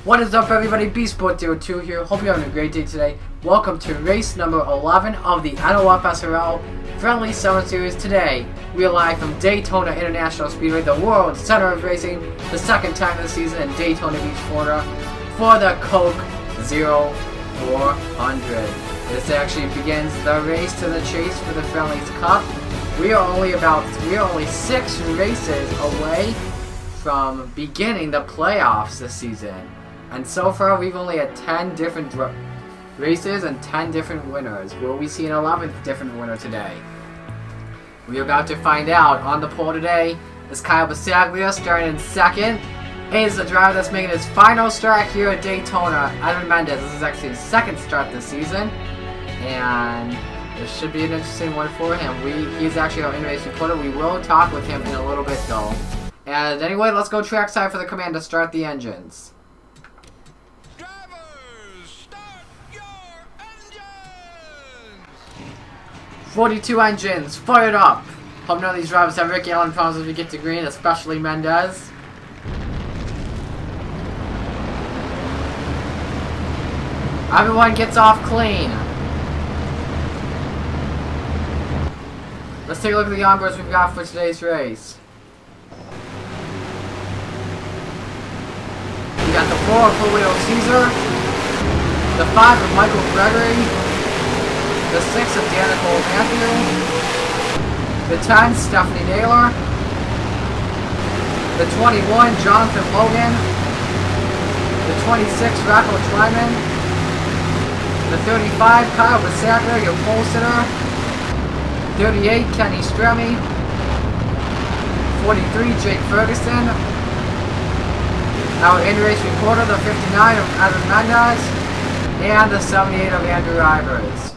What is up, everybody? BSport02 here. Hope you're having a great day today. Welcome to race number 11 of the NOFSRL Friendly Summer Series. Today, we are live from Daytona International Speedway, the world center of racing, the second time this season in Daytona Beach, Florida, for the Coke 0400. This actually begins the race to the chase for the Friendlies Cup. We are only 6 races away from beginning the playoffs this season. And so far, we've only had 10 different races and 10 different winners. Will we see an 11th different winner today? We are about to find out. On the pole today is Kyle Bisaglia, starting in second. Is the driver that's making his final start here at Daytona, R11. This is actually his second start this season. And this should be an interesting one for him. He's actually our in-race reporter. We will talk with him in a little bit, though. And anyway, let's go trackside for the command to start the engines. 42 engines, fired up! Hope none of these drivers have Rick Allen problems as we get to green, especially Mendez. Everyone gets off clean. Let's take a look at the onboards we've got for today's race. We got the 4 of Julio Caesar, the 5 of Michael Gregory, the 6 of Danica Matthew, the 10, Stephanie Naylor, the 21, Jonathan Logan, the 26, Rocco Twyman, the 35, Kyle Bisaglia, your pole sitter, 38, Kenny Stremme, 43, Jake Ferguson, our in-race reporter, the 59 of Adam Mendez, and the 78 of Andrew Ivers.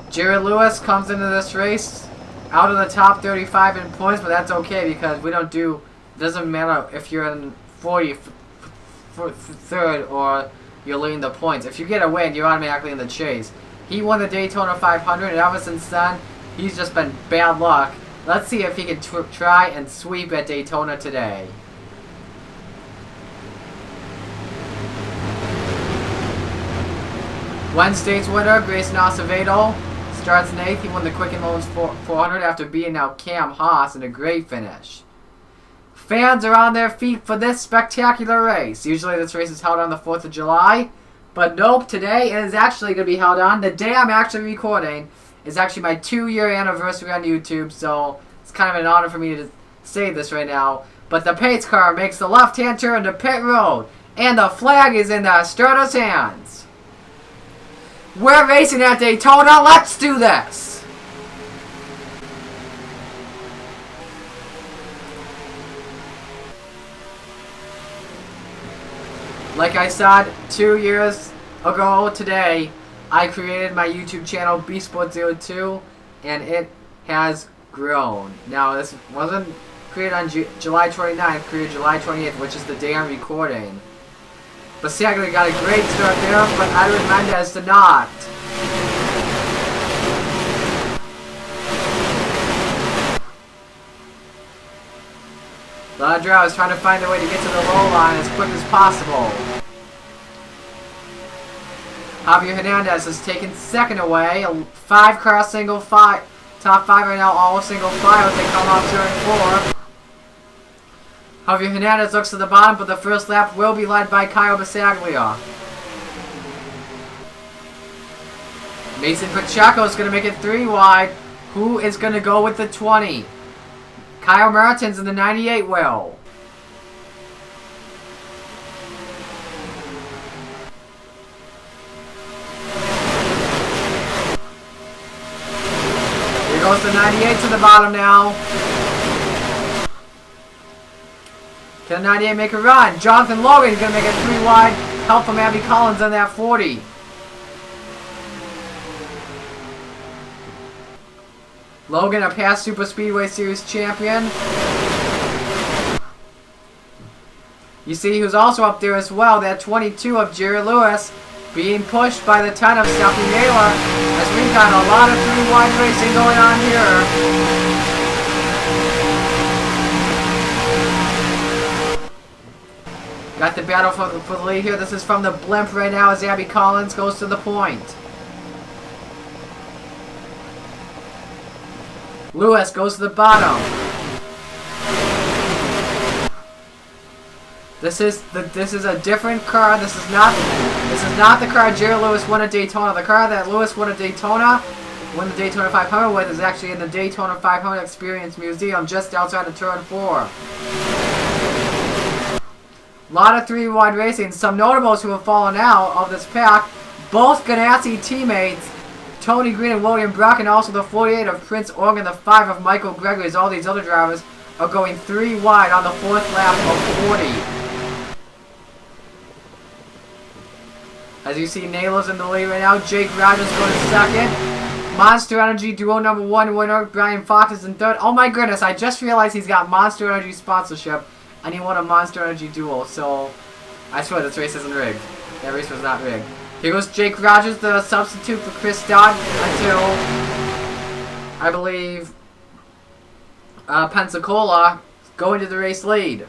Jared Lewis comes into this race out of the top 35 in points, but that's okay because we don't do, it doesn't matter if you're in 43rd or you're leading the points. If you get a win, you're automatically in the chase. He won the Daytona 500, and ever since then, he's just been bad luck. Let's see if he can try and sweep at Daytona today. Wednesday's winner, Grayson Acevedo, starts in 8th. He won the Quicken Loans 400 after beating out Cam Haas in a great finish. Fans are on their feet for this spectacular race. Usually this race is held on the 4th of July, but nope, today it is actually going to be held on. The day I'm actually recording is actually my 2-year anniversary on YouTube, so it's kind of an honor for me to say this right now. But the pace car makes the left-hand turn to pit road, and the flag is in the starter's hands. We're racing at Daytona. Let's do this. Like I said, 2 years ago today, I created my YouTube channel, BSport02, and it has grown. Now, this wasn't created on July 29th, created July 28th, which is the day I'm recording. Bisaglia got a great start there, but R11 did not. A lot of drivers trying to find a way to get to the low line as quick as possible. Javier Hernandez has taken second away. A 5-car single file. Top 5 right now, all single file as they come off turn 4. Javier Hernandez looks to the bottom, but the first lap will be led by Kyle Bisaglia. Mason Pacheco is going to make it 3 wide. Who is going to go with the 20? Kyle Martins in the 98 will. Here goes the 98 to the bottom now. Can the 98 make a run? Jonathan Logan is going to make it 3 wide. Help from Abby Collins on that 40. Logan, a past Super Speedway Series champion. You see who's also up there as well, that 22 of Jared Lewis, being pushed by the 10 of Stephanie Naylor, as we've got a lot of 3 wide racing going on here. Got the battle for the lead here. This is from the blimp right now as Abby Collins goes to the point. Lewis goes to the bottom. This is a different car. This is not the car Jerry Lewis won at Daytona. The car that Lewis won at Daytona, won the Daytona 500 with, is actually in the Daytona 500 Experience Museum just outside of Turn 4. A lot of 3-wide racing. Some notables who have fallen out of this pack, both Ganassi teammates, Tony Green and William Brock, and also the 48 of Prince Organ, the 5 of Michael Gregory, as all these other drivers are going 3 wide on the 4th lap of 40. As you see, Naylor's in the lead right now. Jake Rogers going to second. Monster Energy duo number 1 winner, Brian Fox, is in third. Oh my goodness, I just realized he's got Monster Energy sponsorship. And he won a Monster Energy duel, so I swear this race isn't rigged. That race was not rigged. Here goes Jake Rogers, the substitute for Chris Dodd, until, I believe, Pensacola, going to the race lead.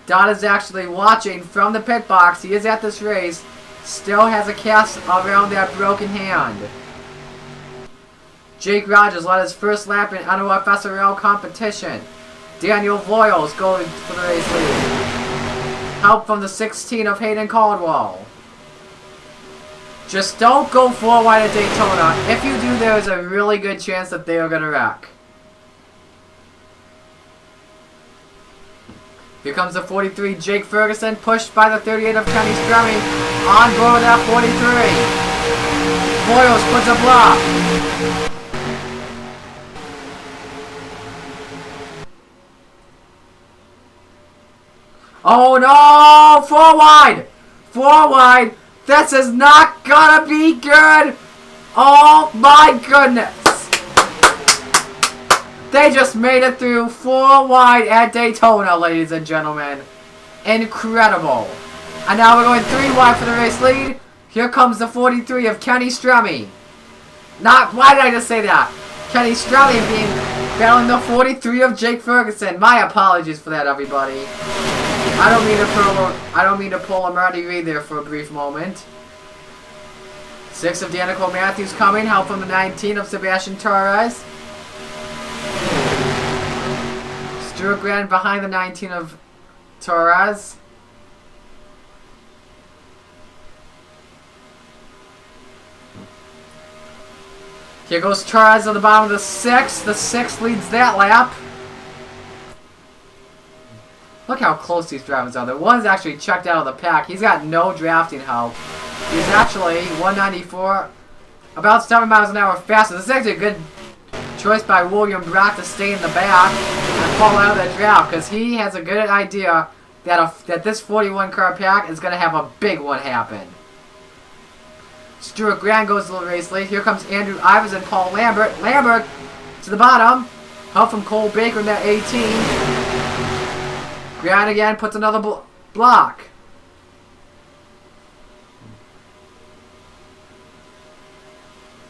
Dodd is actually watching from the pit box. He is at this race. Still has a cast around that broken hand. Jake Rogers led his first lap in NOFSRL competition. Daniel Voiles going for the race lead. Help from the 16 of Hayden Caldwell. Just don't go 4 wide at Daytona. If you do, there is a really good chance that they are going to wreck. Here comes the 43, Jake Ferguson, pushed by the 38 of Kenny Stremming. On board with that 43. Voiles puts a block. Oh no! 4 wide! 4 wide! This is not gonna be good! Oh my goodness! They just made it through 4 wide at Daytona, ladies and gentlemen. Incredible. And now we're going 3 wide for the race lead. Here comes the 43 of Kenny Stremme. Why did I just say that? Kenny Stremme battling the 43 of Jake Ferguson. My apologies for that, everybody. I don't mean to pull a Marty Reed there for a brief moment. 6 of Danica Matthews coming, help from the 19 of Sebastian Torres. Stuart Grand behind the 19 of Torres. Here goes Torres on the bottom of the 6. The 6 leads that lap. Look how close these drivers are. The one's actually checked out of the pack. He's got no drafting help. He's actually 194, about 7 miles an hour faster. This is actually a good choice by William Brock to stay in the back and fall out of that draft, because he has a good idea that this 41 car pack is going to have a big one happen. Stuart Grand goes to the race late. Here comes Andrew Ivers and Paul Lambert. Lambert to the bottom. Help from Cole Baker in that 18. Grand again puts another block.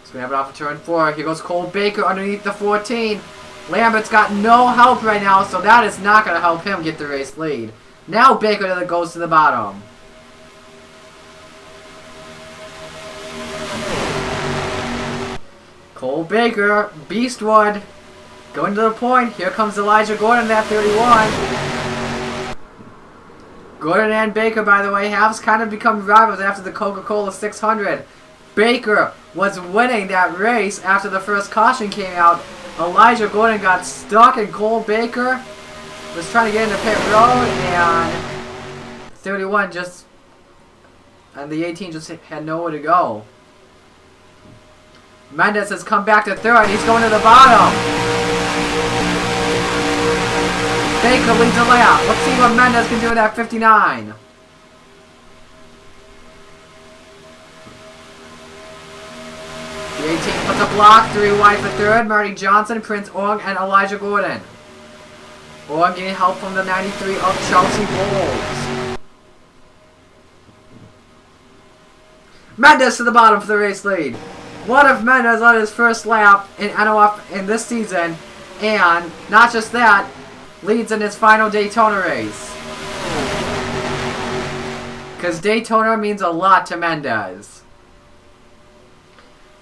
So we have it off of turn 4. Here goes Cole Baker underneath the 14. Lambert's got no help right now, so that is not going to help him get the race lead. Now Baker goes to the bottom. Cole Baker, Beastwood, going to the point. Here comes Elijah Gordon, that 31. Gordon and Baker, by the way, have kind of become rivals after the Coca-Cola 600. Baker was winning that race after the first caution came out. Elijah Gordon got stuck, and Cole Baker was trying to get into pit road, and 31 and the 18 just had nowhere to go. Mendes has come back to third. He's going to the bottom. Baker leads a lap. Let's see what Mendes can do with that 59. The 18 puts a block. 3 wide for third. Marty Johnson, Prince Ong, and Elijah Gordon. Ong getting help from the 93 of Chelsea Bowles. Mendes to the bottom for the race lead. What if Mendes led his first lap in NOF in this season, and not just that, leads in his final Daytona race. Because Daytona means a lot to Mendez.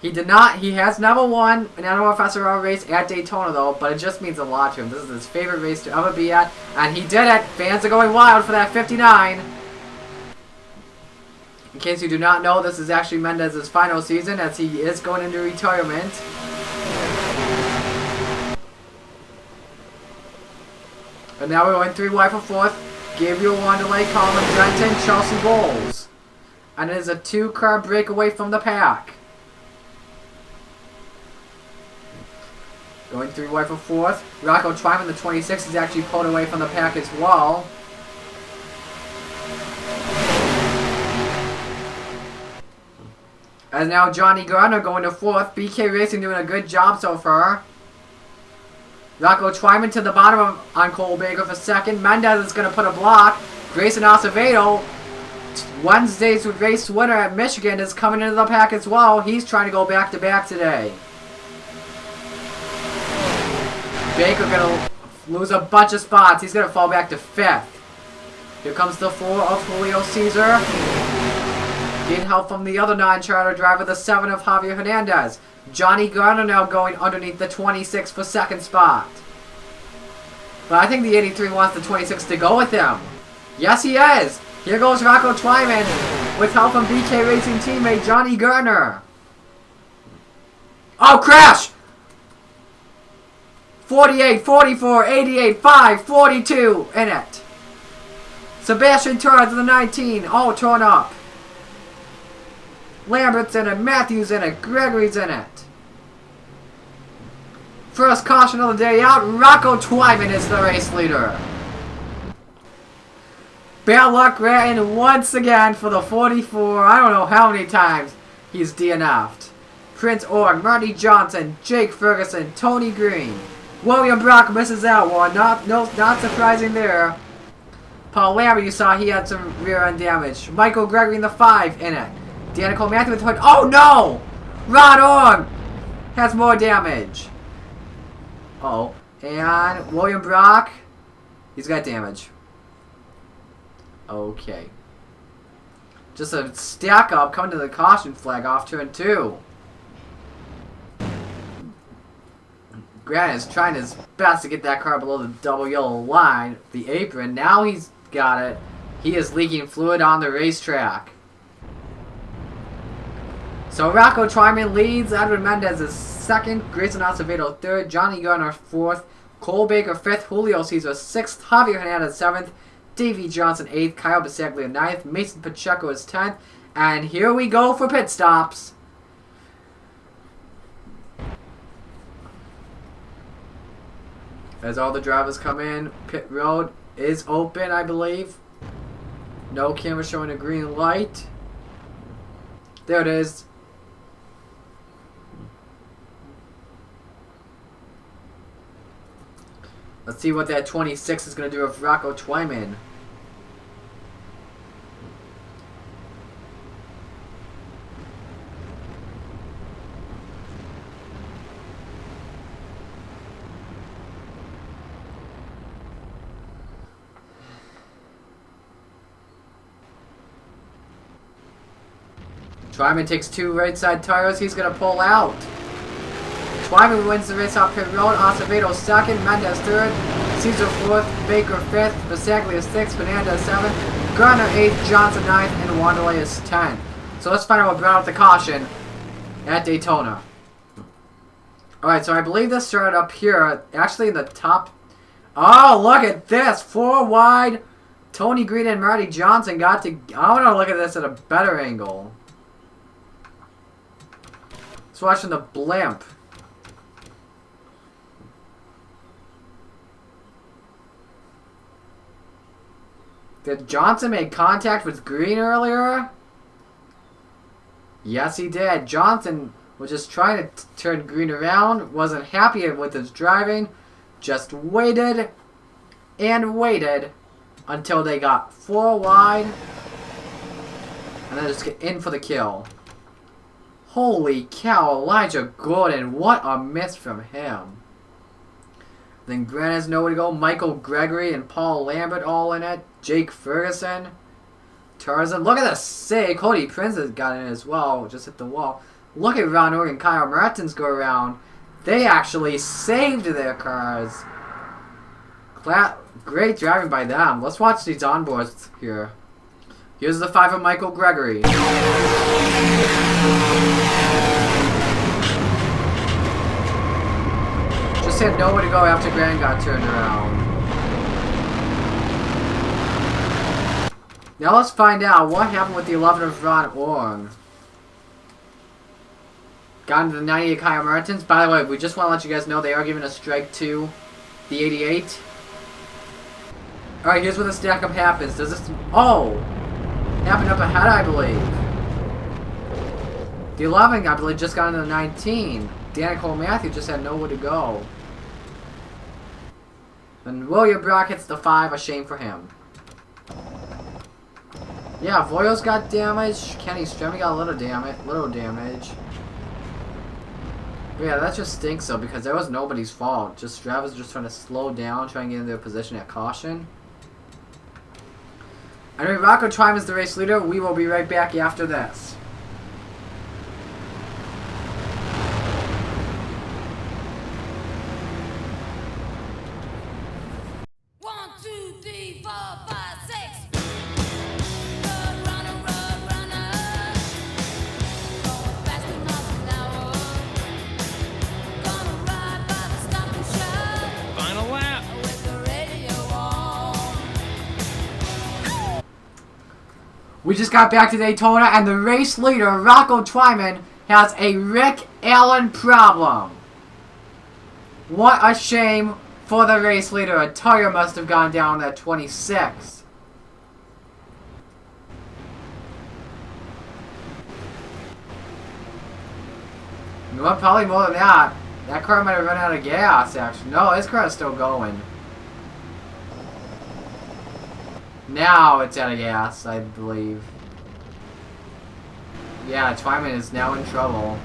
He has never won an NOFSRL race at Daytona though, but it just means a lot to him. This is his favorite race to ever be at, and he did it! Fans are going wild for that 59! In case you do not know, this is actually Mendez's final season as he is going into retirement. And now we're going 3 wide for 4th. Gabriel Wanderlei, Colin Drenton, Chelsea Bowles. And it is a 2-car breakaway from the pack. Going 3 wide for 4th. Rocco Twyman, the 26, is actually pulled away from the pack as well. And now Johnny Garner going to 4th. BK Racing doing a good job so far. Rocco Twyman to the bottom on Cole Baker for 2nd. Mendez is going to put a block. Grayson Acevedo, Wednesday's race winner at Michigan, is coming into the pack as well. He's trying to go back-to-back today. Baker going to lose a bunch of spots. He's going to fall back to 5th. Here comes the 4 of Julio Cesar. Getting help from the other non-charter driver, the 7 of Javier Hernandez. Johnny Garner now going underneath the 26 for 2nd spot. But I think the 83 wants the 26 to go with him. Yes, he is. Here goes Rocco Twyman with help from BK Racing teammate Johnny Garner. Oh, crash! 48, 44, 88, 5, 42 in it. Sebastian Torres to the 19, all torn up. Lambert's in it, Matthews in it, Gregory's in it. First caution of the day out, Rocco Twyman is the race leader. Bad luck ran once again for the 44. I don't know how many times he's DNF'd. Prince Org, Marty Johnson, Jake Ferguson, Tony Green. William Brock misses out one. Not surprising there. Paul Lambert, you saw he had some rear end damage. Michael Gregory in the 5 in it. Danica Matthew with hood. Oh no! Ron Org has more damage. Uh-oh. And William Brock, he's got damage. Okay. Just a stack up coming to the caution flag off turn 2. Grant is trying his best to get that car below the double yellow line, the apron. Now he's got it. He is leaking fluid on the racetrack. So Rocco Twyman leads, Edwin Mendez is 2nd, Grayson Acevedo 3rd, Johnny Garner 4th, Cole Baker 5th, Julio Cesar 6th, Javier Hernandez 7th, Davey Johnson 8th, Kyle Bisaglia 9th, Mason Pacheco is 10th, and here we go for pit stops. As all the drivers come in, pit road is open, I believe. No camera showing a green light. There it is. Let's see what that 26 is going to do with Rocco Twyman. Twyman takes 2 right side tires. He's going to pull out. Twyman wins the race off pit road. Acevedo 2nd, Mendez 3rd, Cesar 4th, Baker 5th, Bisaglia 6th, Fernandez 7th, Garner 8th, Johnson 9th, and Wanderlei is 10th. So let's find out what brought out the caution at Daytona. Alright, so I believe this started up here, actually in the top. Oh, look at this! 4 wide. Tony Green and Marty Johnson got to. I want to look at this at a better angle. Let's watch in the blimp. Did Johnson make contact with Green earlier? Yes, he did. Johnson was just trying to turn Green around, wasn't happy with his driving, just waited and waited until they got 4 wide, and then just get in for the kill. Holy cow, Elijah Gordon, what a miss from him. Then Grant has nowhere to go. Michael Gregory and Paul Lambert all in it. Jake Ferguson. Tarzan. Look at this save. Cody Prince has got in as well. Just hit the wall. Look at Ron Orr and Kyle Mertens go around. They actually saved their cars. Great driving by them. Let's watch these onboards here. Here's the 5 of Michael Gregory. Just had nowhere to go after Grant got turned around. Now let's find out what happened with the 11 of Ron Orr. Got into the 98 Kyle Mertens. By the way, we just want to let you guys know they are giving a strike to the 88. Alright, here's where the stack up happens. Does this... Oh! Happened up ahead, I believe. The 11, I believe, just got into the 19. Danica Matthew just had nowhere to go. And William Brock hits the 5. A shame for him. Yeah, Voyo's got damage. Kenny Stremme got a little damage. But yeah, that just stinks though, because that was nobody's fault. Just Strav was just trying to slow down, try and get in their position at caution. Anyway, Rocco Tribe is the race leader. We will be right back after this. We just got back to Daytona, and the race leader, Rocco Twyman, has a Rick Allen problem. What a shame for the race leader. A tire must have gone down at 26. Well, probably more than that. That car might have run out of gas, actually. No, his car is still going. Now it's out of gas, I believe. Yeah, Twyman is now in trouble.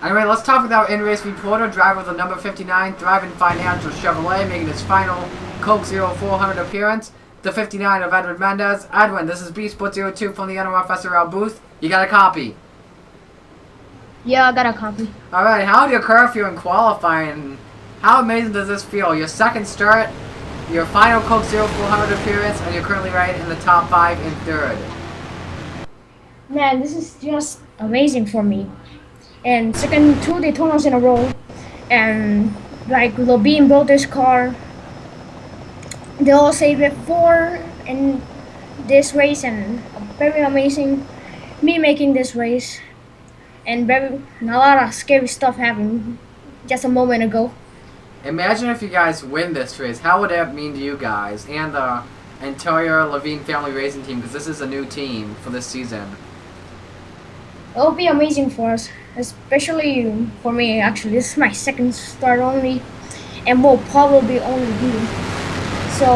Anyway, let's talk with our in-race reporter, driver of the number 59 Thriving Financial Chevrolet, making his final Coke 0400 appearance. The 59 of Edwin Mendez. Edwin, this is B-Sport02 from the NOFSRL booth. You got a copy? Yeah, I got a copy. Alright, how did your car feel in qualifying? How amazing does this feel? Your second start, your final Coke 0400 appearance, and you're currently right in the top 5 in third. Man, this is just amazing for me. And second 2 Daytonas in a row. And like Lobine built this car. They all saved it for in this race, and very amazing. Me making this race. And a lot of scary stuff happened just a moment ago. Imagine if you guys win this race. How would that mean to you guys and the entire Levine family racing team? Because this is a new team for this season. It'll be amazing for us, especially for me. Actually, this is my second start only, and will probably only be. So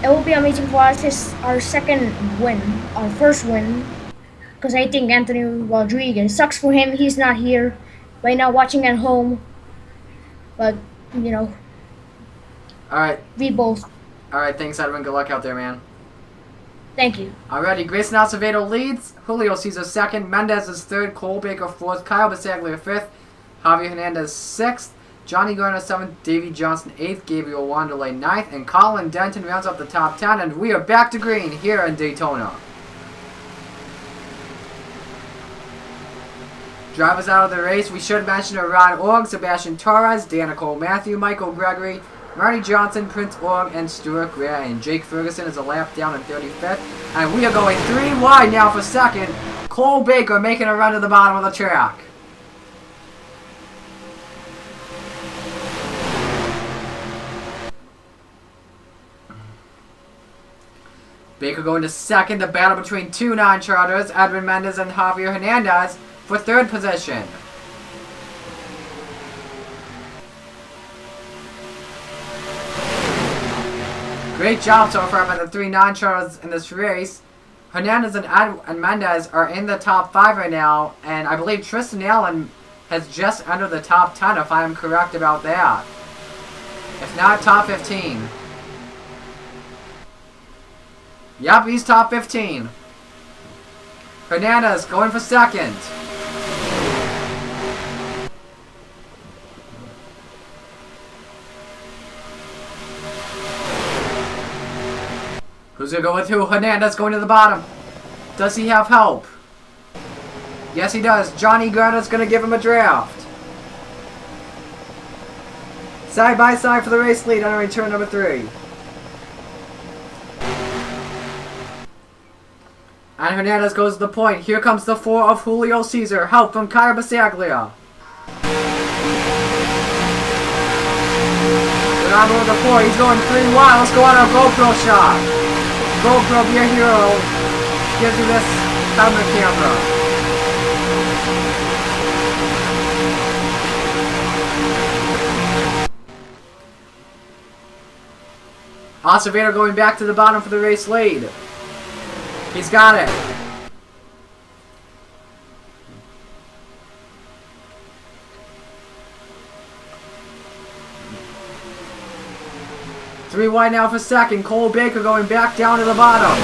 it will be amazing for us. It's our second win, our first win. Because I think Anthony Rodriguez, sucks for him, he's not here right now watching at home. But, you know, alright. We both. Alright, thanks Edwin. Good luck out there, man. Thank you. Alrighty, Grayson Acevedo leads. Julio Cesar second. Mendez is third. Cole Baker fourth. Kyle Bisaglia fifth. Javier Hernandez sixth. Johnny Garner seventh. Davey Johnson eighth. Gabriel Wanderlei ninth. And Colin Denton rounds up the top 10. And we are back to green here in Daytona. Drivers out of the race, we should mention are Ron Org, Sebastian Torres, Danica Matthew, Michael Gregory, Marty Johnson, Prince Org, and Stuart Gray. And Jake Ferguson is a lap down in 35th. And we are going 3 wide now for second. Cole Baker making a run to the bottom of the track. Baker going to second. The battle between 2 non-charters, Edwin Mendez and Javier Hernandez, for third position. Great job so far by the 3 non-charters in this race. Hernandez and Mendez are in the top 5 right now, and I believe Tristan Allen has just entered the top 10 if I am correct about that. If not, top 15. Yep, he's top 15. Hernandez going for second. Who's gonna go with who? Hernandez going to the bottom. Does he have help? Yes, he does. Johnny Garnett's gonna give him a draft. Side by side for the race lead on turn number 3. And Hernandez goes to the point. Here comes the 4 of Julio Cesar. Help from Kyle Basaglia. Ronaldo with the 4. He's going 3 wide. Let's go on a GoPro shot. GoPro, be a hero. Gives you this helmet camera. Acevedo going back to the bottom for the race lead. He's got it. Three wide now for second. Cole Baker going back down to the bottom.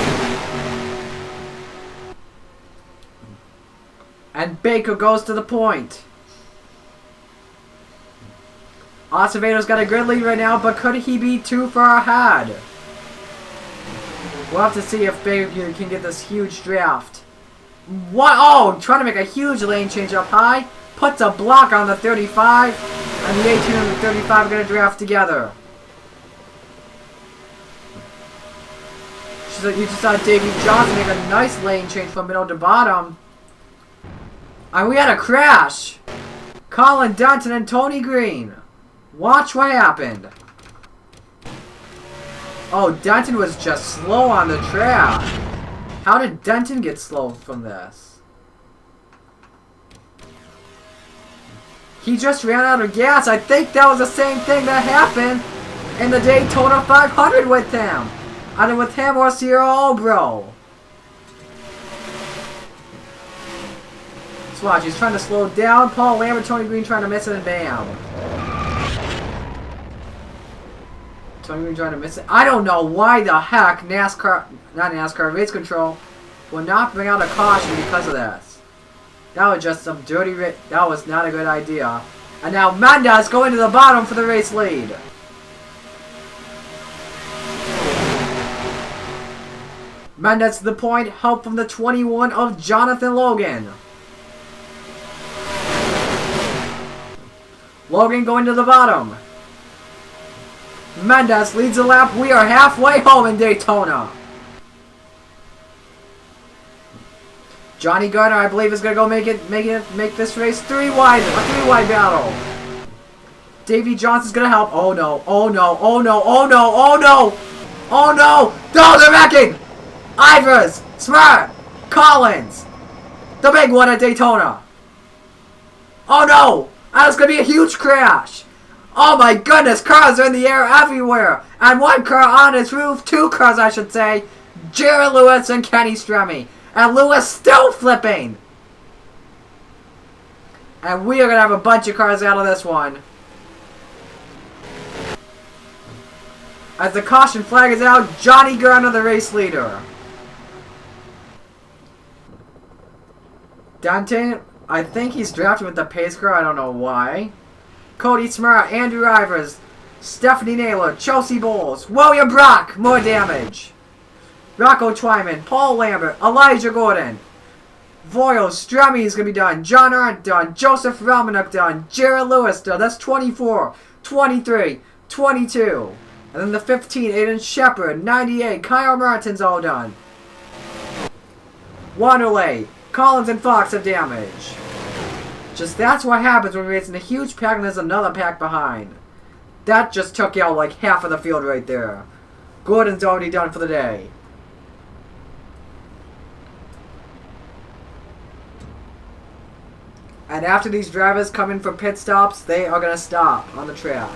And Baker goes to the point. Acevedo's got a good lead right now, but could he be too far ahead? We'll have to see if Baker can get this huge draft. What? Oh, trying to make a huge lane change up high. Puts a block on the 35. And the 18 and the 35 are going to draft together. You just saw Davey Johnson make a nice lane change from middle to bottom. And we had a crash. Colin Denton and Tony Green. Watch what happened. Oh, Denton was just slow on the track. How did Denton get slow from this? He just ran out of gas. I think that was the same thing that happened in the Daytona 500 with him. Either with him or Sierra Obro. Let's watch. He's trying to slow down. Paul Lambert, Tony Green trying to miss it, and bam. Tony Green trying to miss it. I don't know why the heck race control will not bring out a caution because of this. That was just some dirty that was not a good idea. And now Mendez going to the bottom for the race lead. Mendez to the point. Help from the 21 of Jonathan Logan. Logan going to the bottom. Mendez leads the lap. We are halfway home in Daytona. Johnny Gardner, I believe, is gonna go make this race 3 wide. A 3-wide battle. Davey Johnson's gonna help. Oh no! Oh no! Oh no! Oh no! Oh no! Oh no! No, they're wrecking! Ivers, Smart, Collins, the big one at Daytona. Oh no! That's gonna be a huge crash. Oh my goodness, cars are in the air everywhere. And one car on his roof, 2 cars I should say. Jared Lewis and Kenny Stremme. And Lewis still flipping. And we are going to have a bunch of cars out of this one. As the caution flag is out, Johnny Garner, the race leader. Dante, I think he's drafted with the pace car, I don't know why. Cody Smart, Andrew Ivers, Stephanie Naylor, Chelsea Bowles, William Brock, more damage. Rocco Twyman, Paul Lambert, Elijah Gordon, Voyles, Stremme is going to be done, John Arndt done, Joseph Romanuk done, Jared Lewis done, that's 24, 23, 22. And then the 15, Aiden Shepard, 98, Kyle Martin's all done. Wanderlei, Collins and Fox have damage. Just that's what happens when we're racing a huge pack and there's another pack behind. That just took out like half of the field right there. Gordon's already done for the day. And after these drivers come in for pit stops, they are going to stop on the track.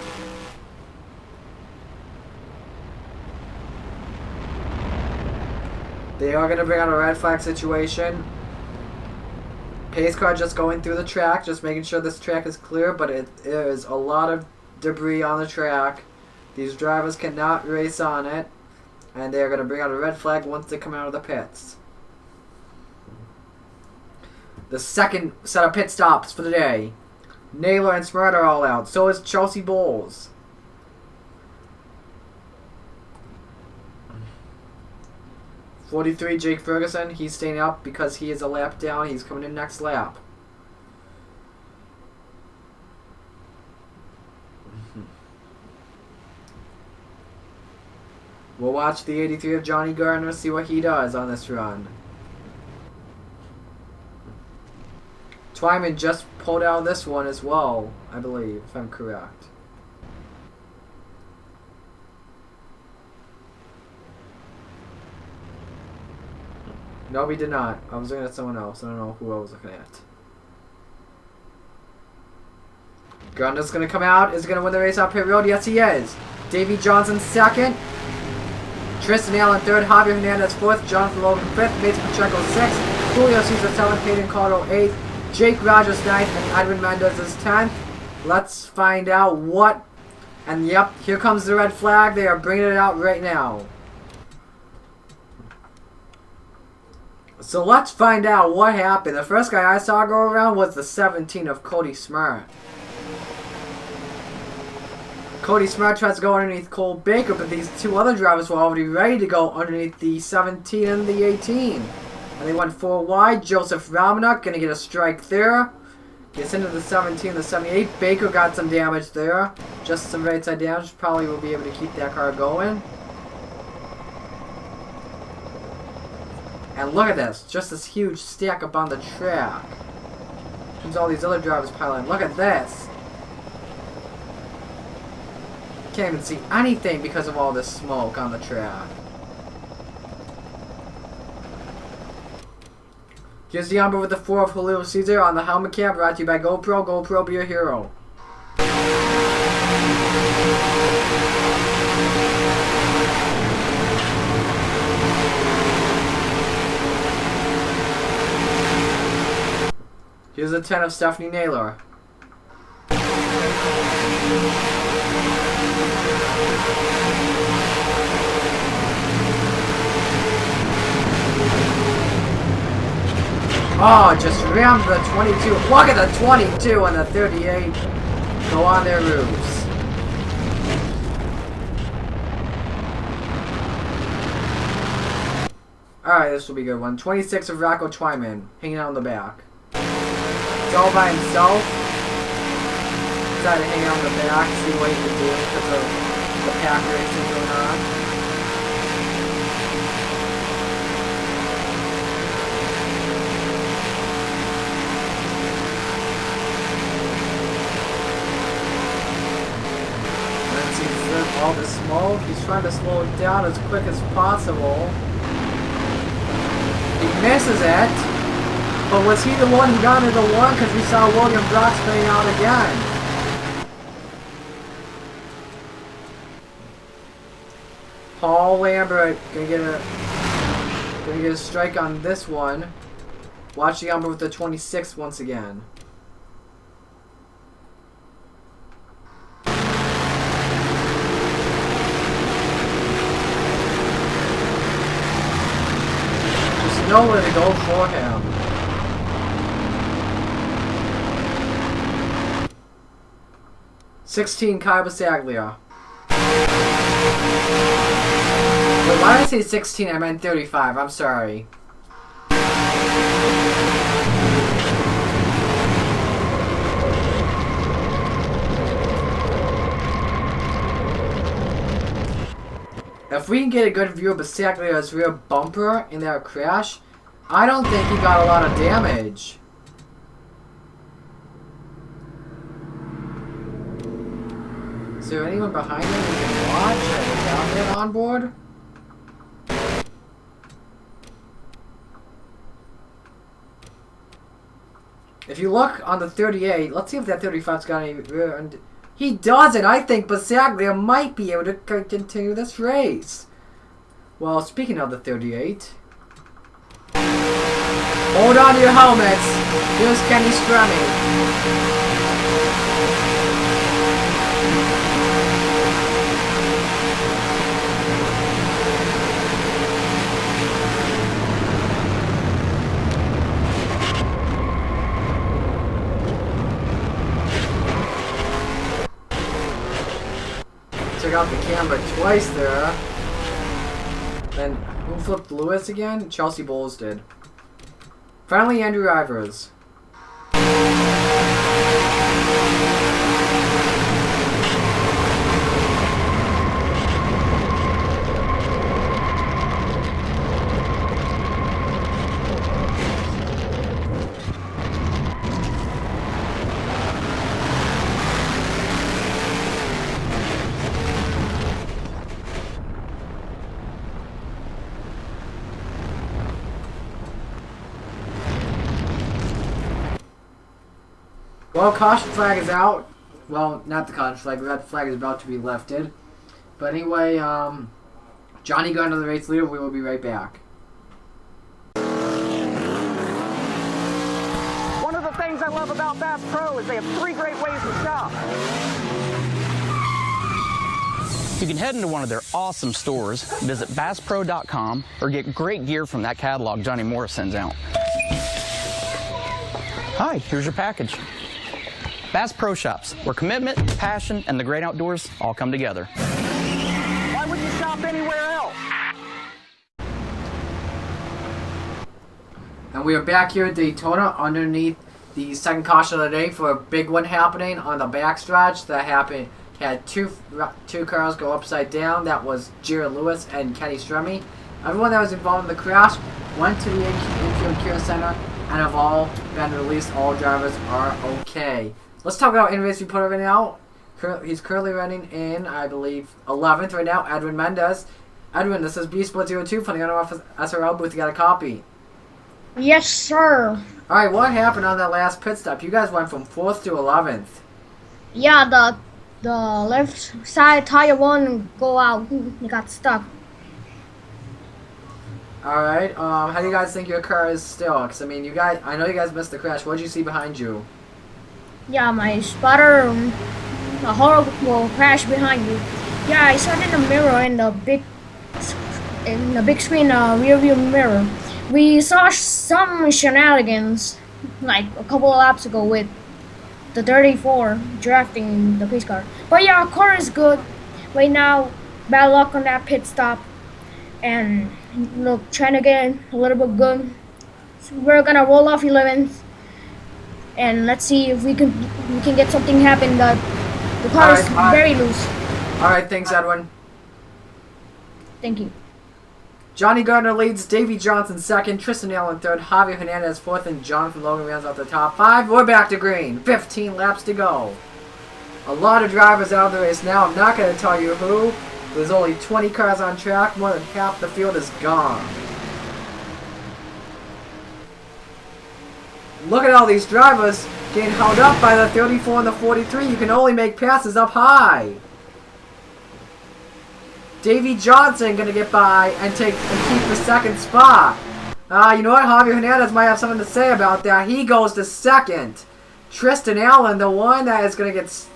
They are going to bring out a red flag situation. Pace car just going through the track, just making sure this track is clear, but there is a lot of debris on the track. These drivers cannot race on it. And they're going to bring out a red flag once they come out of the pits. The second set of pit stops for the day. Naylor and Smart are all out. So is Chelsea Bowles. '43 Jake Ferguson. He's staying up because he is a lap down. He's coming in next lap. We'll watch the 83 of Johnny Gardner, see what he does on this run. Twyman just pulled out this one as well, I believe, if I'm correct. No, he did not. I was looking at someone else. I don't know who I was looking at. Gardner's going to come out. Is he going to win the race out pit road? Yes, he is. Davey Johnson second. Tristan Allen third. Javier Hernandez fourth. Jonathan Logan fifth. Mason Pacheco sixth. Julio Cesar seventh. Peyton Cotto eighth. Jake Rogers ninth. And Edwin Mendez is 10th. Let's find out what. And yep, here comes the red flag. They are bringing it out right now. So let's find out what happened. The first guy I saw go around was the 17 of Cody Smart. Cody Smart tries to go underneath Cole Baker, but these two other drivers were already ready to go underneath the 17 and the 18. And they went 4 wide. Joseph Romanuk going to get a strike there. Gets into the 17 and the 78. Baker got some damage there. Just some right side damage. Probably will be able to keep that car going. And look at this. Just this huge stack up on the track. There's all these other drivers piling. Look at this. Can't even see anything because of all this smoke on the track. Here's the number with the 4 of Julio Cesar on the helmet cam, brought to you by GoPro. GoPro, be your hero. Here's the 10 of Stephanie Naylor. Oh, just rammed the 22. Look at the 22 and the 38 go on their roofs. Alright, this will be a good one. 26 of Rocco Twyman, hanging out in the back. He's all by himself. Decided to hang out in the back, see what he can do because of the pack racing going on. All the smoke, he's trying to slow it down as quick as possible. He misses it, but was he the one who got into the one? Because we saw William Brock spinning out again. Paul Lambert gonna get a strike on this one. Watch the number with the 26 once again. Nowhere to go for him. $16 Kyle Basaglia. Wait, why did I say 16? I meant 35. I'm sorry. If we can get a good view of Basaglia's rear bumper in that crash, I don't think he got a lot of damage. Is there anyone behind him we can watch? Are they down there on board? If you look on the 38, let's see if that 35's got any rear. He doesn't. I think Basaglia might be able to continue this race. Well, speaking of the 38, hold on to your helmets. Here's Kenny Stremme. took out the camera twice there. Then who flipped Lewis again? Chelsea Bowles did. Finally, Andrew Ivers. Well, caution flag is out. Well, not the caution flag. Red flag is about to be lifted. But anyway, Johnny Gardner, the race leader. We will be right back. One of the things I love about Bass Pro is they have 3 great ways to shop. You can head into one of their awesome stores, visit BassPro.com, or get great gear from that catalog Johnny Morris sends out. Hi, here's your package. Bass Pro Shops, where commitment, passion, and the great outdoors all come together. Why would you shop anywhere else? And we are back here at Daytona underneath the second caution of the day for a big one happening on the backstretch. That happened, had two cars go upside down. That was Jared Lewis and Kenny Stremme. Everyone that was involved in the crash went to the infield care center and have all been released. All drivers are okay. Let's talk about in-race report right now. He's currently running in, I believe, 11th right now, Edwin Mendez. Edwin, this is B-Split02 from the NOFSRL booth. You got a copy? Yes, sir. Alright, what happened on that last pit stop? You guys went from 4th to 11th. Yeah, the left side tire one go out. It got stuck. Alright, how do you guys think your car is still? Because, I mean, I know you guys missed the crash. What did you see behind you? Yeah, my spotter, a horrible crash behind you. Yeah, I saw it in the mirror in the big screen rear view mirror. We saw some shenanigans like a couple of laps ago with the 34 drafting the pace car. But yeah, our car is good right now. Bad luck on that pit stop, and look, trying to get a little bit good. So we're gonna roll off 11th. And let's see if we can get something happen. The car is very loose. Alright, thanks, Edwin. Thank you. Johnny Gardner leads, Davey Johnson second, Tristan Allen third, Javier Hernandez fourth, and Jonathan Logan rounds out the top 5. We're back to green. 15 laps to go. A lot of drivers out of the race now. I'm not going to tell you who. There's only 20 cars on track. More than half the field is gone. Look at all these drivers getting held up by the 34 and the 43. You can only make passes up high. Davey Johnson gonna get by and keep the second spot. You know what? Javier Hernandez might have something to say about that. He goes to second. Tristan Allen, the one that is gonna get,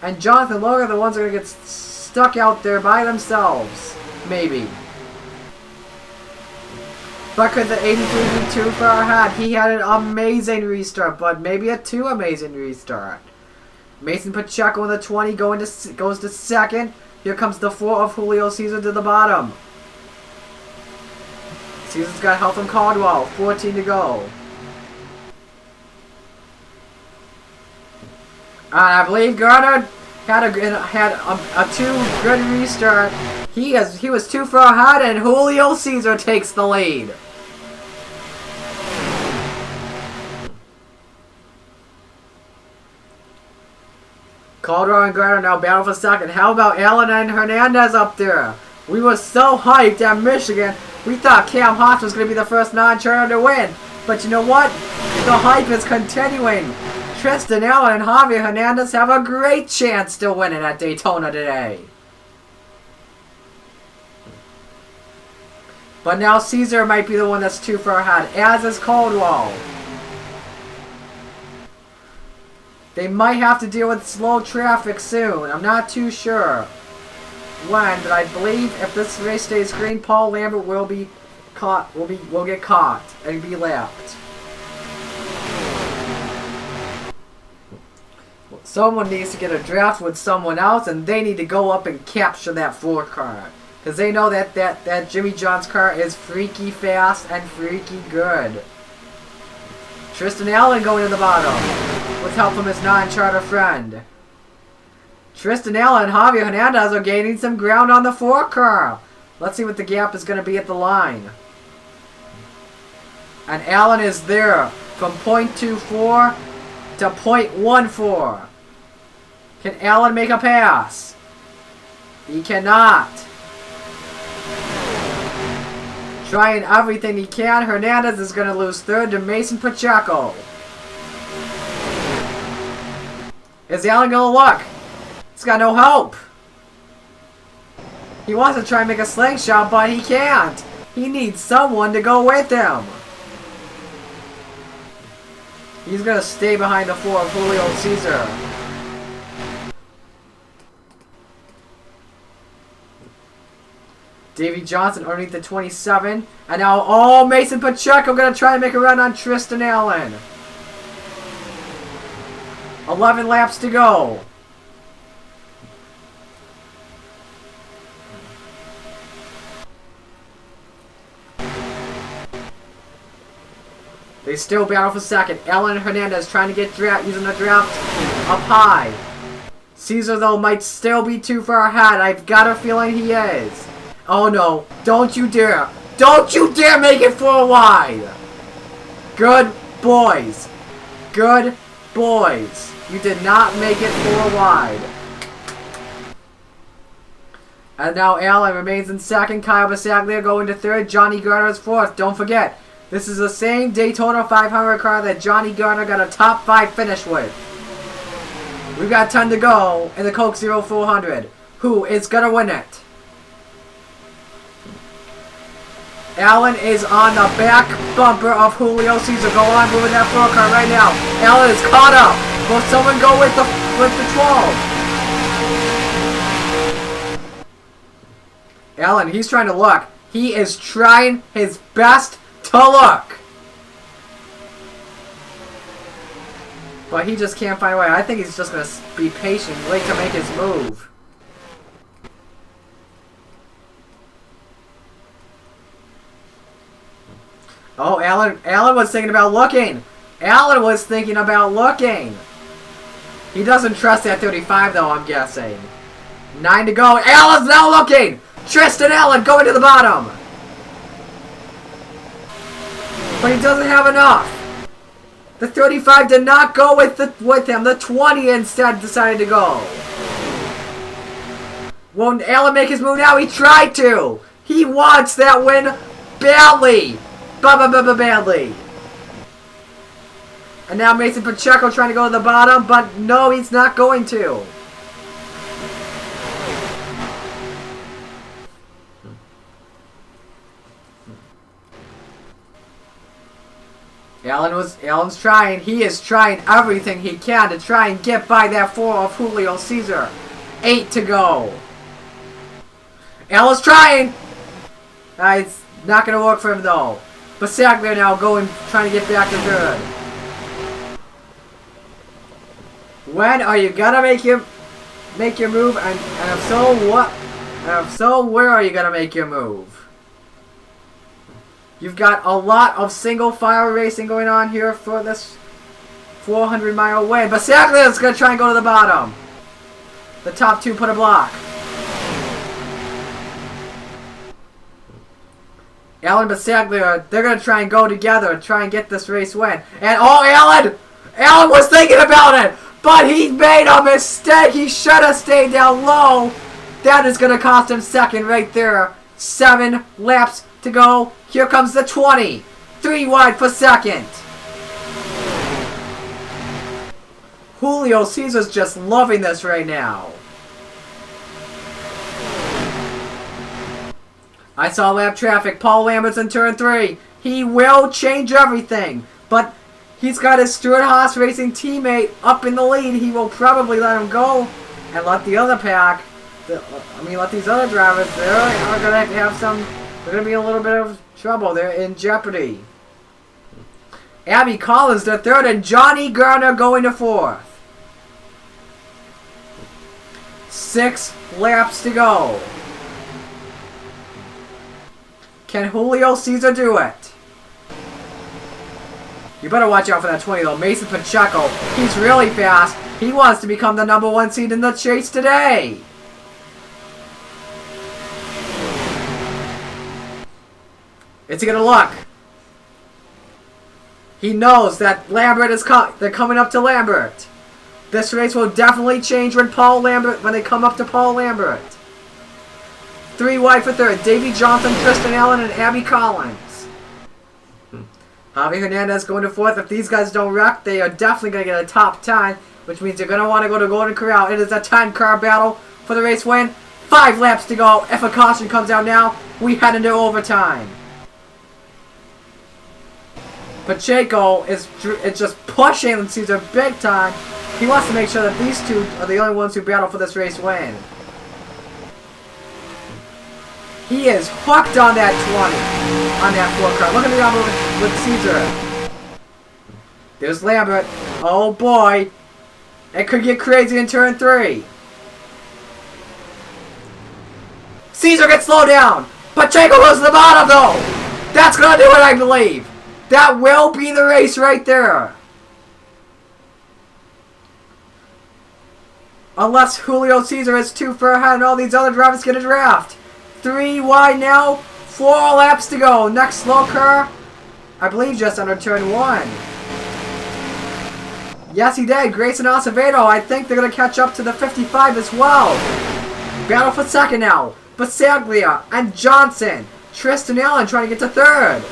and Jonathan Logan, the ones that are gonna get stuck out there by themselves, maybe. But could the 83 be too far ahead? He had an amazing restart, but maybe a too amazing restart. Mason Pacheco in the 20 goes to second. Here comes the 4 of Julio Cesar to the bottom. Cesar's got help from Caldwell. 14 to go. And I believe Gardner had a too good restart. He was too far ahead, and Julio Cesar takes the lead. Caldwell and Gardner now battle for second. How about Allen and Hernandez up there? We were so hyped at Michigan. We thought Cam Haas was going to be the first non-turner to win. But you know what? The hype is continuing. Tristan Allen and Javier Hernandez have a great chance to win it at Daytona today. But now Cesar might be the one that's too far ahead, as is Caldwell. They might have to deal with slow traffic soon. I'm not too sure when, but I believe if this race stays green, Paul Lambert will be caught. Will get caught and be lapped. someone needs to get a draft with someone else, and they need to go up and capture that 4 car. Because they know that Jimmy John's car is freaky fast and freaky good. Tristan Allen going to the bottom with help from his non-charter friend. Tristan Allen and Javier Hernandez are gaining some ground on the 4 car. Let's see what the gap is going to be at the line. And Allen is there from .24 to .14. Can Allen make a pass? He cannot. Trying everything he can. Hernandez is going to lose 3rd to Mason Pacheco. Is Allen going to look? He's got no hope. He wants to try and make a slingshot, but he can't. He needs someone to go with him. He's going to stay behind the 4 of Julio Cesar. Davey Johnson underneath the 27. And now, oh, Mason Pacheco going to try and make a run on Tristan Allen. 11 laps to go. They still battle for second. Allen and Hernandez trying to get using the draft up high. Cesar, though, might still be too far ahead. I've got a feeling he is. Oh, no. Don't you dare. Don't you dare make it 4 wide. Good boys. Good boys. You did not make it 4 wide. And now Allen remains in second. Kyle Basaglia going to third. Johnny Garner is fourth. Don't forget, this is the same Daytona 500 car that Johnny Garner got a top 5 finish with. We've got 10 to go in the Coke Zero 400. Who is going to win it? Allen is on the back bumper of Julio Cesar. Go on moving that 4 car right now. Allen is caught up. Will someone go with the 12? Allen, he's trying to look. He is trying his best to look. But he just can't find a way. I think he's just going to be patient, wait to make his move. Oh, Allen was thinking about looking. Allen was thinking about looking. He doesn't trust that 35, though, I'm guessing. 9 to go. Allen's now looking. Tristan Allen going to the bottom. But he doesn't have enough. The 35 did not go with him. The 20 instead decided to go. Won't Allen make his move now? He tried to. He wants that win badly. Badly. And now Mason Pacheco trying to go to the bottom, but no, he's not going to. Allen's trying. He is trying everything he can to try and get by that 4 of Julio Cesar. 8 to go. Allen's trying. It's not going to work for him though. Basaglia now trying to get back to third. When are you gonna make your move? And if so, what? And if so, where are you gonna make your move? You've got a lot of single file racing going on here for this 400-mile win. Basaglia is gonna try and go to the bottom. The top 2 put a block. Allen and Basaglia, they're going to try and go together and try and get this race win. And oh, Allen was thinking about it, but he made a mistake. He should have stayed down low. That is going to cost him second right there. 7 laps to go. Here comes the 20. 3 wide for second. Julio Cesar's just loving this right now. I saw lap traffic. Paul Lambert's in turn 3. He will change everything. But he's got his Stuart Haas Racing teammate up in the lead. He will probably let him go and let the other pack, let these other drivers, they're going to have some, they're going to be a little bit of trouble. They're in jeopardy. Abby Collins to third and Johnny Garner going to fourth. 6 laps to go. Can Julio Cesar do it? You better watch out for that 20 though. Mason Pacheco, he's really fast. He wants to become the #1 seed in the chase today. Is he gonna look? He knows that Lambert is they're coming up to Lambert. This race will definitely change when they come up to Paul Lambert. 3 wide for third. Davey Johnson, Tristan Allen, and Abby Collins. Javi Hernandez going to fourth. If these guys don't wreck, they are definitely going to get a top 10, which means they're going to want to go to Golden Corral. It is a 10-car battle for the race win. 5 laps to go. If a caution comes out now, we head into overtime. Pacheco is just pushing Cesar big time. He wants to make sure that these two are the only ones who battle for this race win. He is hooked on that 20, on that 4 car. Look at the number with Cesar. There's Lambert. Oh boy. It could get crazy in turn 3. Cesar gets slowed down. Pacheco goes to the bottom though. That's going to do it, I believe. That will be the race right there. Unless Julio Cesar is too far ahead and all these other drivers get a draft. 3 wide now. 4 laps to go. Next slow car, I believe just under turn 1. Yes, he did. Grayson Acevedo. I think they're going to catch up to the 55 as well. Battle for second now. Basaglia and Johnson. Tristan Allen trying to get to third.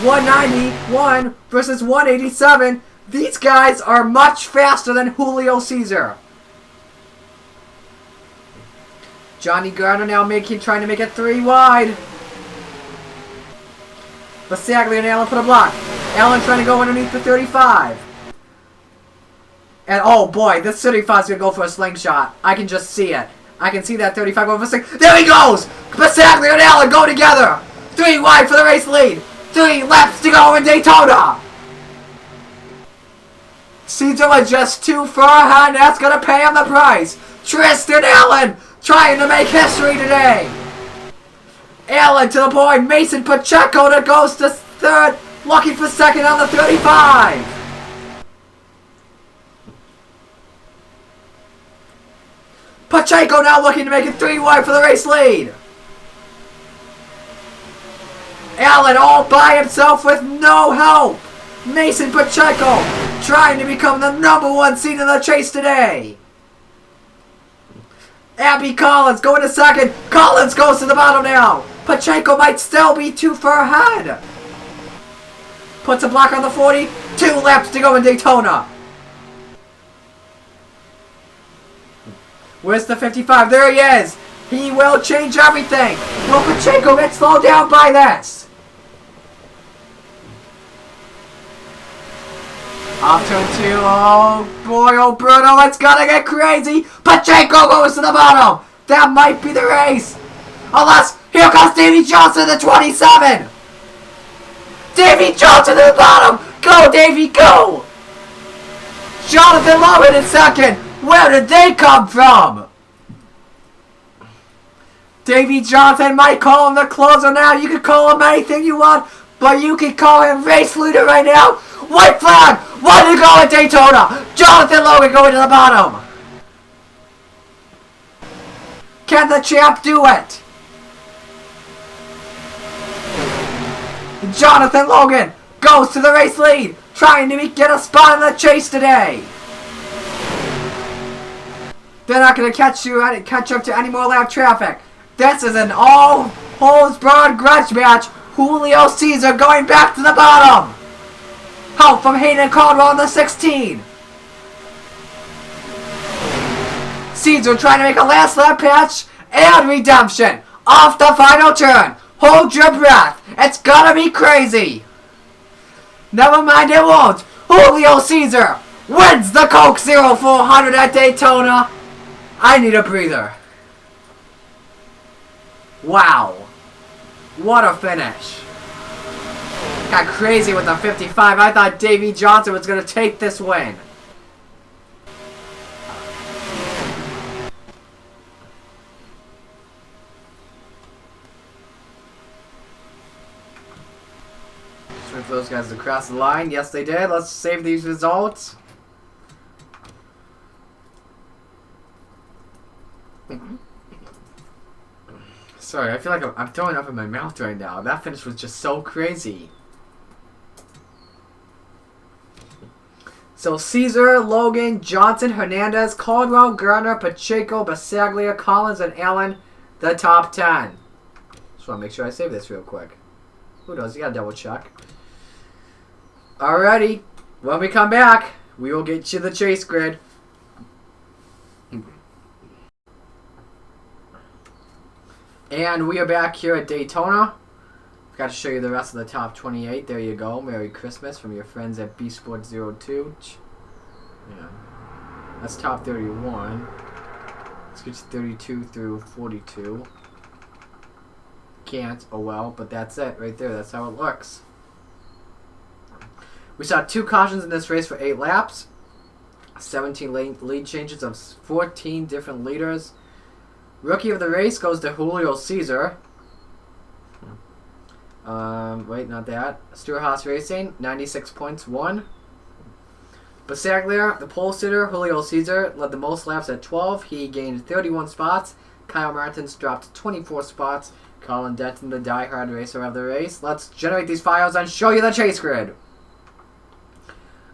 191 versus 187. These guys are much faster than Julio Cesar. Johnny Gardner now trying to make it 3 wide. Basaglia and Allen put a block. Allen trying to go underneath the 35. And oh boy, this 35 is going to go for a slingshot. I can just see it. I can see that 35 going for a sling. There he goes! Basaglia and Allen go together. 3 wide for the race lead. 3 laps to go in Daytona. Cesar was just too far ahead. That's going to pay him the price. Tristan Allen trying to make history today. Allen to the point. Mason Pacheco that goes to third. Looking for second on the 35. Pacheco now looking to make it 3 wide for the race lead. Allen all by himself with no help. Mason Pacheco trying to become the #1 seed in the chase today. Abby Collins going to second. Collins goes to the bottom now. Pacheco might still be too far ahead. Puts a block on the 40. 2 laps to go in Daytona. Where's the 55? There he is. He will change everything. Will Pacheco get slowed down by this? Off turn 2. Oh boy, oh Bruno, it's gonna get crazy. Pacheco goes to the bottom. That might be the race. Unless, here comes Davey Johnson, the 27. Davey Johnson to the bottom. Go, Davey, go. Jonathan Logan in second. Where did they come from? Davey Johnson might call him the closer now. You can call him anything you want, but you can call him race leader right now. White flag! 1 to go at Daytona! Jonathan Logan going to the bottom! Can the champ do it? Jonathan Logan goes to the race lead, trying to get a spot in the chase today. They're not going to catch up to any more lap traffic. This is an all-holds-barred grudge match. Julio Cesar going back to the bottom. Help from Hayden Caldwell on the 16. Cesar trying to make a last lap patch and redemption off the final turn. Hold your breath. It's gonna be crazy. Never mind, it won't. Julio Cesar wins the Coke 0400 at Daytona. I need a breather. Wow. What a finish. Got crazy with the 55. I thought Davey Johnson was going to take this win. Wait for those guys to cross the line. Yes, they did. Let's save these results. Sorry, I feel like I'm throwing up in my mouth right now. That finish was just so crazy. So Caesar, Logan, Johnson, Hernandez, Caldwell, Garner, Pacheco, Basaglia, Collins, and Allen, the top 10. Just want to make sure I save this real quick. Who knows? You gotta double check. Alrighty. When we come back, we will get you the chase grid. And we are back here at Daytona. Forgot to show you the rest of the top 28. There you go. Merry Christmas from your friends at bsport02. Yeah. That's top 31. Let's get to 32 through 42. Can't. Oh well, but that's it right there. That's how it looks. We saw 2 cautions in this race for 8 laps. 17 lead changes of 14 different leaders. Rookie of the race goes to Julio Caesar. Wait, not that. Stuart Haas Racing, 96 points, won. Basaglia, the pole sitter, Julio Caesar, led the most laps at 12. He gained 31 spots. Kyle Martins dropped 24 spots. Colin Denton, the diehard racer of the race. Let's generate these files and show you the chase grid.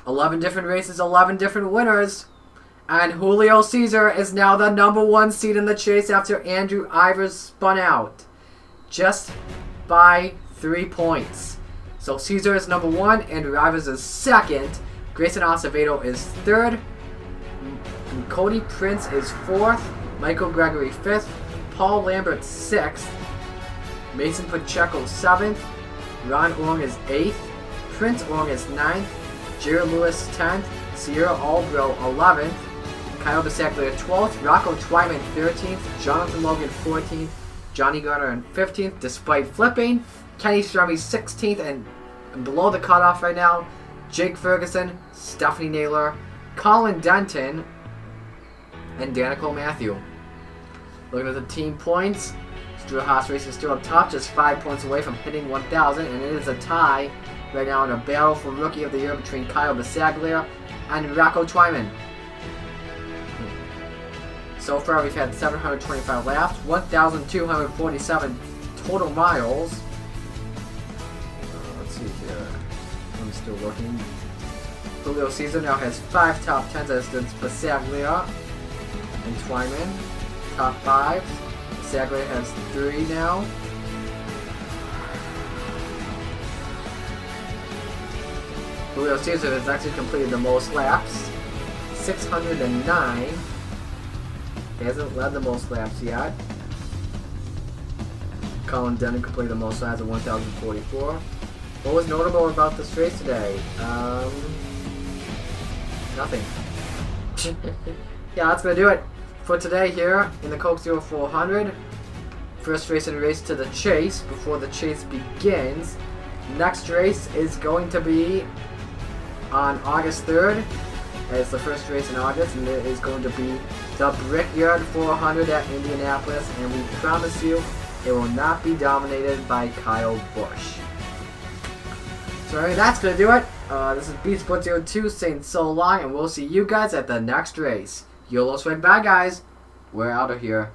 11 different races, 11 different winners. And Julio Caesar is now the #1 seed in the chase after Andrew Ivers spun out. Just by 3 points. So Caesar is #1, Andrew Ivers is 2nd, Grayson Acevedo is 3rd, Cody Prince is 4th, Michael Gregory 5th, Paul Lambert 6th, Mason Pacheco 7th, Ron Ong is 8th, Prince Ong is 9th, Jared Lewis 10th, Sierra Albro 11th, Kyle Basaglia 12th, Rocco Twyman 13th, Jonathan Logan 14th, Johnny Garner in 15th, despite flipping. Kenny Strummy 16th, and below the cutoff right now, Jake Ferguson, Stephanie Naylor, Colin Denton, and Danica Matthew. Looking at the team points, Stuart Haas Racing still up top, just 5 points away from hitting 1,000, and it is a tie right now in a battle for Rookie of the Year between Kyle Basaglia and Rocco Twyman. So far, we've had 725 laps, 1,247 total miles. Let's see here. I'm still looking. Julio Caesar now has 5 top 10s as does Basaglia and Twyman. Top 5. Basaglia has 3 now. Julio Caesar has actually completed the most laps, 609. He hasn't led the most laps yet. Colin Denton completed the most laps at 1,044. What was notable about this race today? Nothing. Yeah, that's going to do it for today here in the Coke 0400. First race in Race to the Chase before the chase begins. Next race is going to be on August 3rd. It's the first race in August, and it is going to be the Brickyard 400 at Indianapolis, and we promise you it will not be dominated by Kyle Busch. So anyway, that's going to do it. This is bsport02 saying so long, and we'll see you guys at the next race. YOLO swing. Bye, guys. We're out of here.